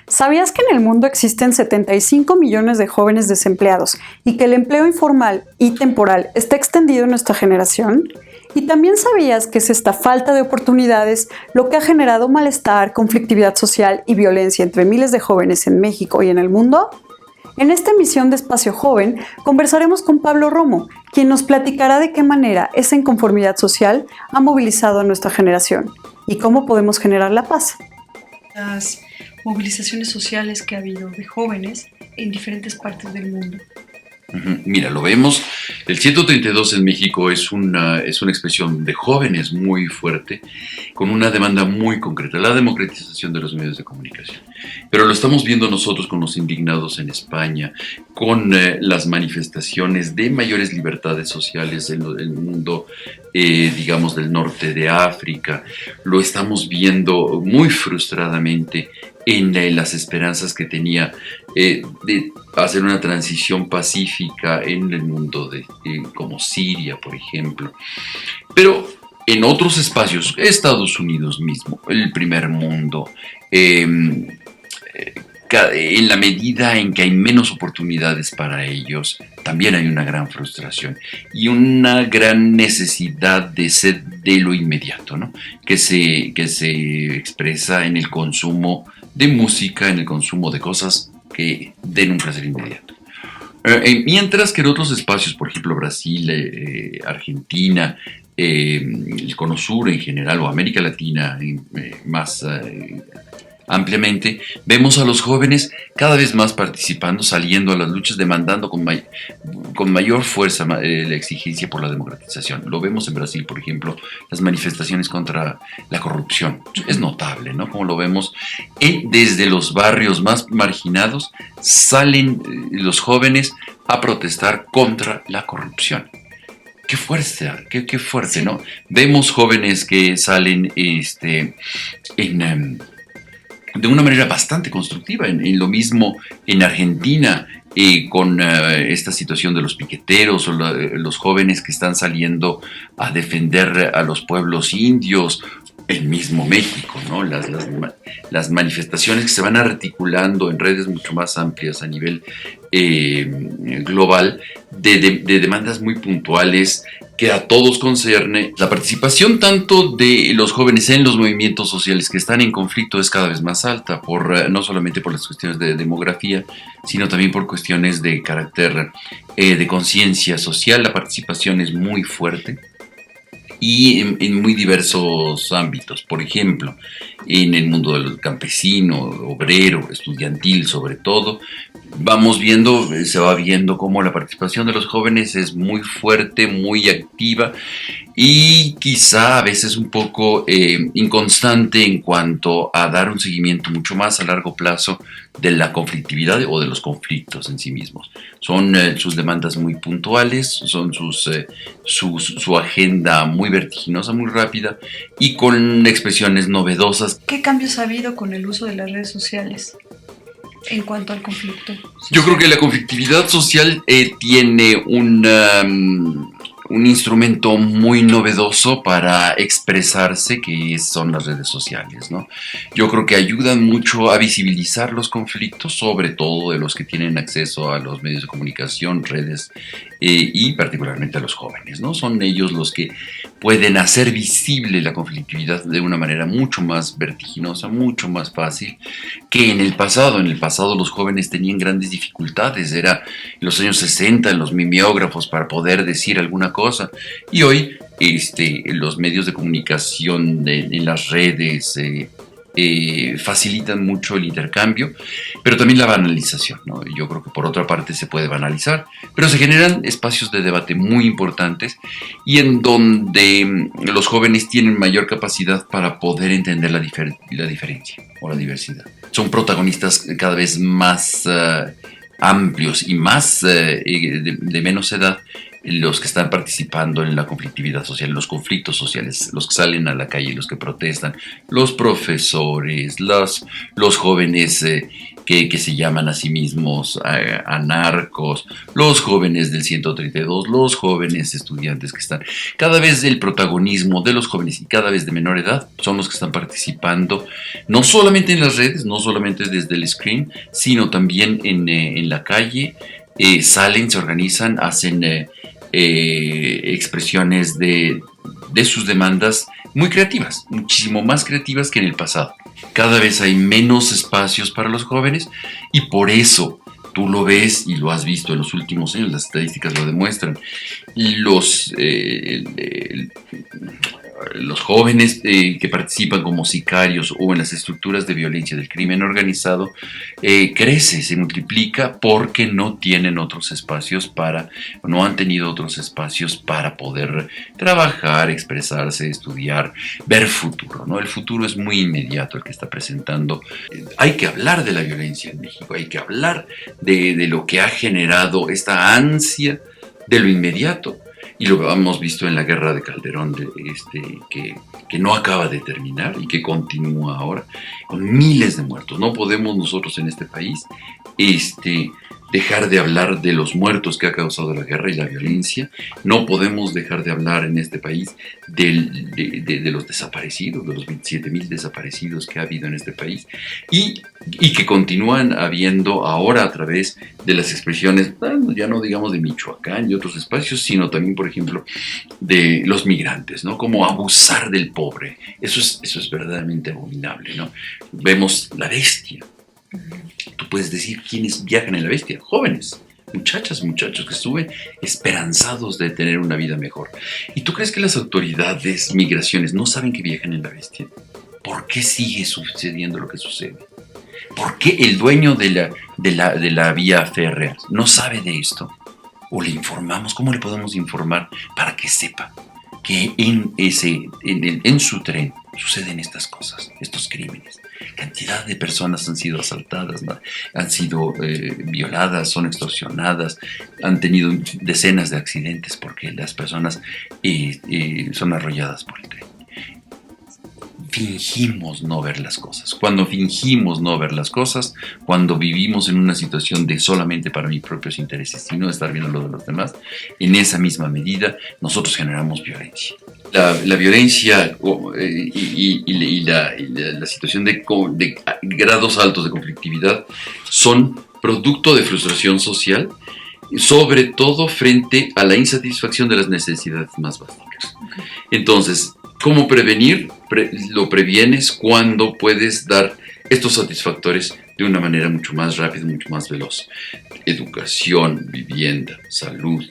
¿Sabías que en el mundo existen 75 millones de jóvenes desempleados y que el empleo informal y temporal está extendido en nuestra generación? ¿Y también sabías que es esta falta de oportunidades lo que ha generado malestar, conflictividad social y violencia entre miles de jóvenes en México y en el mundo? En esta emisión de Espacio Joven conversaremos con Pablo Romo, quien nos platicará de qué manera esa inconformidad social ha movilizado a nuestra generación y cómo podemos generar la paz. Las movilizaciones sociales que ha habido de jóvenes en diferentes partes del mundo. Mira, lo vemos, el 132 en México es una expresión de jóvenes muy fuerte, con una demanda muy concreta, la democratización de los medios de comunicación. Pero lo estamos viendo nosotros con los indignados en España, con las manifestaciones de mayores libertades sociales en el mundo, digamos, del norte de África. Lo estamos viendo muy frustradamente en las esperanzas que tenía de hacer una transición pacífica en el mundo como Siria, por ejemplo. Pero en otros espacios, Estados Unidos mismo, el primer mundo, en la medida en que hay menos oportunidades para ellos, también hay una gran frustración y una gran necesidad de sed de lo inmediato, ¿no? que se expresa en el consumo de música, en el consumo de cosas que den un placer inmediato. Mientras que en otros espacios, por ejemplo Brasil, Argentina, el Cono Sur en general o América Latina más ampliamente, vemos a los jóvenes cada vez más participando, saliendo a las luchas, demandando con mayor fuerza la exigencia por la democratización. Lo vemos en Brasil, por ejemplo, las manifestaciones contra la corrupción. Es notable, ¿no? Como lo vemos desde los barrios más marginados, salen los jóvenes a protestar contra la corrupción. Qué fuerte, qué fuerte, ¿no? Vemos jóvenes que salen de una manera bastante constructiva, en lo mismo en Argentina, con esta situación de los piqueteros o los jóvenes que están saliendo a defender a los pueblos indios, el mismo México, ¿no? Las manifestaciones que se van articulando en redes mucho más amplias a nivel global de demandas muy puntuales que a todos concierne. La participación tanto de los jóvenes en los movimientos sociales que están en conflicto es cada vez más alta, no solamente por las cuestiones de demografía, sino también por cuestiones de carácter de conciencia social. La participación es muy fuerte y en muy diversos ámbitos. Por ejemplo, en el mundo del campesino, obrero, estudiantil sobre todo, se va viendo cómo la participación de los jóvenes es muy fuerte, muy activa y quizá a veces un poco inconstante en cuanto a dar un seguimiento mucho más a largo plazo de la conflictividad o de los conflictos en sí mismos. Son sus demandas muy puntuales, son su agenda muy vertiginosa, muy rápida y con expresiones novedosas. ¿Qué cambios ha habido con el uso de las redes sociales en cuanto al conflicto social? Yo creo que la conflictividad social tiene un instrumento muy novedoso para expresarse, que son las redes sociales, ¿no? Yo creo que ayudan mucho a visibilizar los conflictos, sobre todo de los que tienen acceso a los medios de comunicación, redes, y particularmente a los jóvenes, ¿no? Son ellos los que pueden hacer visible la conflictividad de una manera mucho más vertiginosa, mucho más fácil que en el pasado. En el pasado los jóvenes tenían grandes dificultades, era en los años 60 en los mimeógrafos para poder decir alguna cosa, y hoy los medios de comunicación en las redes facilitan mucho el intercambio, pero también la banalización, ¿no? Yo creo que por otra parte se puede banalizar, pero se generan espacios de debate muy importantes y en donde los jóvenes tienen mayor capacidad para poder entender la diferencia o la diversidad. Son protagonistas cada vez más amplios y más de menos edad, los que están participando en la conflictividad social, en los conflictos sociales, los que salen a la calle, los que protestan, los profesores, los jóvenes que se llaman a sí mismos anarcos, los jóvenes del 132, los jóvenes estudiantes que están. Cada vez el protagonismo de los jóvenes y cada vez de menor edad son los que están participando, no solamente en las redes, no solamente desde el screen, sino también en la calle. Salen, se organizan, hacen expresiones de sus demandas muy creativas, muchísimo más creativas que en el pasado. Cada vez hay menos espacios para los jóvenes y por eso tú lo ves y lo has visto en los últimos años, las estadísticas lo demuestran. Los jóvenes que participan como sicarios o en las estructuras de violencia del crimen organizado crece, se multiplica porque no tienen otros espacios no han tenido otros espacios para poder trabajar, expresarse, estudiar, ver futuro, ¿no? El futuro es muy inmediato el que está presentando. Hay que hablar de la violencia en México, hay que hablar de lo que ha generado esta ansia de lo inmediato. Y lo hemos visto en la guerra de Calderón, que no acaba de terminar y que continúa ahora, con miles de muertos. No podemos nosotros en este país dejar de hablar de los muertos que ha causado la guerra y la violencia. No podemos dejar de hablar en este país de los desaparecidos, de los 27,000 desaparecidos que ha habido en este país y que continúan habiendo ahora a través de las expresiones, ya no digamos de Michoacán y otros espacios, sino también, por ejemplo, de los migrantes, ¿no? Como abusar del pobre. Eso es verdaderamente abominable, ¿no? Vemos La Bestia. Tú puedes decir quiénes viajan en La Bestia, jóvenes, muchachas, muchachos que suben esperanzados de tener una vida mejor. ¿Y tú crees que las autoridades, migraciones, no saben que viajan en La Bestia? ¿Por qué sigue sucediendo lo que sucede? ¿Por qué el dueño de la vía férrea no sabe de esto? ¿O le informamos? ¿Cómo le podemos informar para que sepa que en su tren suceden estas cosas, estos crímenes? Cantidad de personas han sido asaltadas, ¿no? Han sido violadas, son extorsionadas, han tenido decenas de accidentes porque las personas son arrolladas por el tren. Fingimos no ver las cosas. Cuando fingimos no ver las cosas, cuando vivimos en una situación de solamente para mis propios intereses y no estar viendo lo de los demás, en esa misma medida nosotros generamos violencia. La violencia y la situación de grados altos de conflictividad son producto de frustración social, sobre todo frente a la insatisfacción de las necesidades más básicas. Entonces, ¿cómo prevenir? Lo previenes cuando puedes dar estos satisfactores de una manera mucho más rápida, mucho más veloz. Educación, vivienda, salud,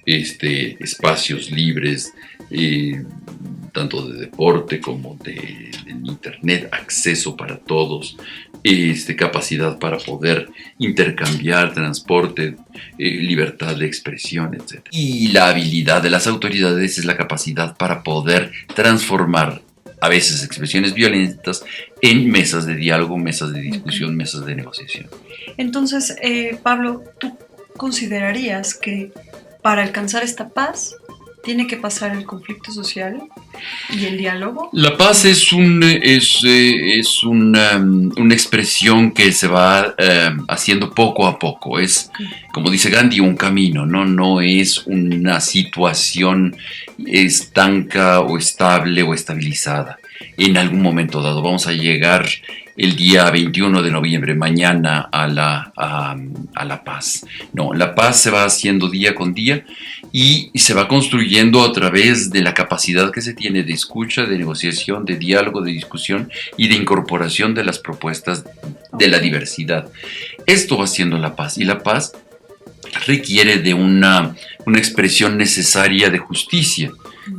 espacios libres, tanto de deporte como de internet, acceso para todos, capacidad para poder intercambiar, transporte, libertad de expresión, etc. Y la habilidad de las autoridades es la capacidad para poder transformar a veces expresiones violentas en mesas de diálogo, mesas de discusión, mesas de negociación. Entonces, Pablo, ¿tú considerarías que para alcanzar esta paz tiene que pasar el conflicto social y el diálogo? La paz es una expresión que se va haciendo poco a poco. Es, como dice Gandhi, un camino, ¿no? No es una situación estanca o estable o estabilizada. En algún momento dado vamos a llegar el día 21 de noviembre, mañana, a la paz. No, la paz se va haciendo día con día y se va construyendo a través de la capacidad que se tiene de escucha, de negociación, de diálogo, de discusión y de incorporación de las propuestas de la diversidad. Esto va siendo la paz, y la paz requiere de una expresión necesaria de justicia,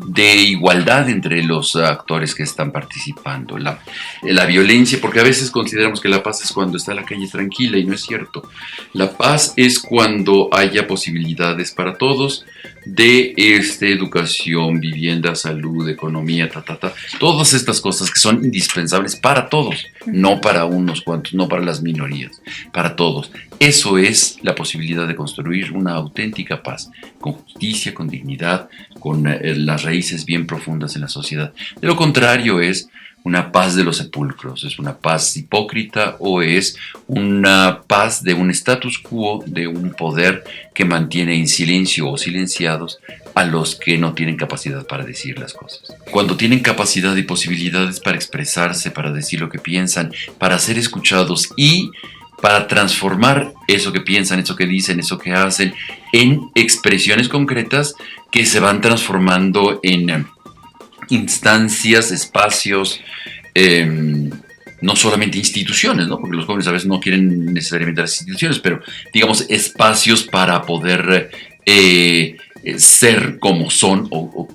de igualdad entre los actores que están participando. La violencia, porque a veces consideramos que la paz es cuando está la calle tranquila, y no es cierto. La paz es cuando haya posibilidades para todos de educación, vivienda, salud, economía, todas estas cosas que son indispensables para todos, no para unos cuantos, no para las minorías, para todos. Eso es la posibilidad de construir una auténtica paz, con justicia, con dignidad, con las raíces bien profundas en la sociedad. De lo contrario es una paz de los sepulcros, es una paz hipócrita o es una paz de un status quo, de un poder que mantiene en silencio o silenciados a los que no tienen capacidad para decir las cosas. Cuando tienen capacidad y posibilidades para expresarse, para decir lo que piensan, para ser escuchados y para transformar eso que piensan, eso que dicen, eso que hacen en expresiones concretas que se van transformando en instancias, espacios, no solamente instituciones, ¿no? Porque los jóvenes a veces no quieren necesariamente las instituciones, pero digamos espacios para poder ser como son o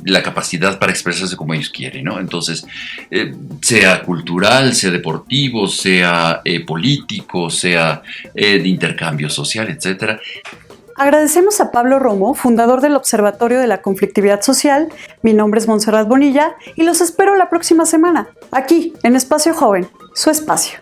la capacidad para expresarse como ellos quieren, ¿no? Entonces, sea cultural, sea deportivo, sea político, sea de intercambio social, etcétera. Agradecemos a Pablo Romo, fundador del Observatorio de la Conflictividad Social. Mi nombre es Montserrat Bonilla y los espero la próxima semana, aquí, en Espacio Joven, su espacio.